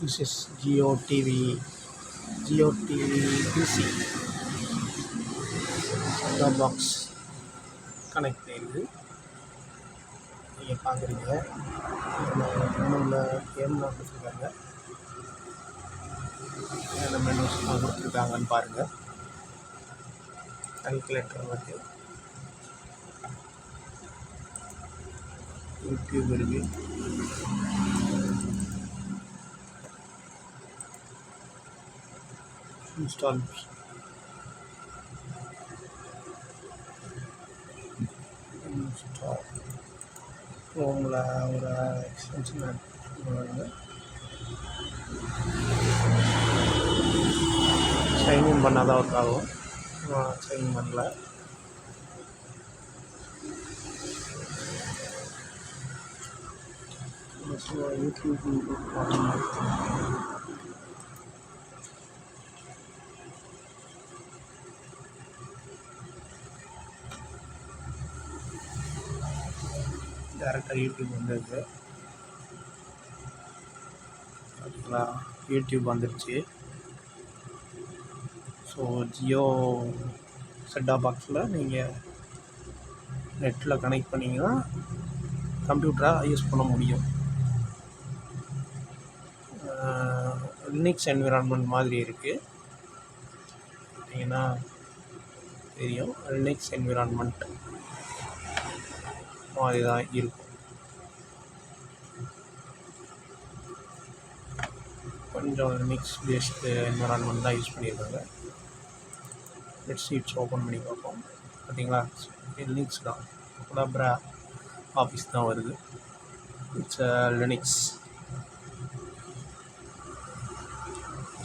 This is Jio TV, Jio TV PC set-top box connect ஆகிடுது. நீங்கள் பார்க்குறீங்க மெனுவில் கேம்லாம் கொடுத்துருக்காங்க. என்னென்ன மெனுஸ்லாம் கொடுத்துருக்காங்கன்னு பாருங்கள். கால்குலேட்டர் இருக்குது, யூடியூப் இருக்குது, இன்ஸ்டால் க்ரோமில் ஒரு எக்ஸ்டென்ஷன் ஆட் பண்ணுவாங்க. சைன்இன் பண்ணால் தான் ஒர்க் ஆகும். சைன் பண்ணல. யூடியூப் டேரெக்டாக யூடியூப் வந்துருக்கு. ஓகேங்களா, யூடியூப் வந்துடுச்சு. ஸோ ஜியோ செட்டாப் பாக்ஸில் நீங்கள் நெட்டில் கனெக்ட் பண்ணிங்கன்னா கம்ப்யூட்டராக யூஸ் பண்ண முடியும். லினக்ஸ் என்விரான்மெண்ட் மாதிரி இருக்குது. பார்த்தீங்கன்னா தெரியும், லினக்ஸ் என்விரான்மெண்ட் மாதிரி தான் இருக்கும். கொஞ்சம் லினக்ஸ் பேஸ்டு என்விரான்மெண்ட் தான் யூஸ் பண்ணியிருக்காங்க. லெட்ஸ் சீட்ஸ் ஓப்பன் பண்ணி பார்ப்போம். பார்த்தீங்களா, லினக்ஸ் தான், கொலாப்ரா ஆஃபீஸ் தான் வருது. It's Linux.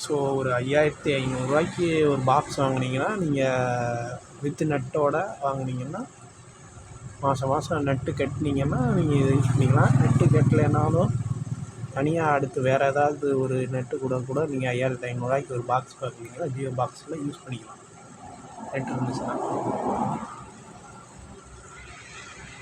ஸோ ஒரு 5500 ஒரு பாக்ஸ் வாங்கினீங்கன்னா, நீங்கள் வித் நெட்டோட வாங்கினீங்கன்னா மாதம் நெட்டு கட்டினீங்கன்னா நீங்கள் இதை யூஸ் பண்ணிக்கலாம். நெட்டு கட்டலைனாலும் தனியாக அடுத்து வேறு ஏதாவது ஒரு நெட்டு கூட நீங்கள் 5500 ஒரு பாக்ஸ் பார்க்குறீங்கன்னா ஜியோ பாக்ஸில் யூஸ் பண்ணிக்கலாம். நெட் இருந்துச்சுன்னா.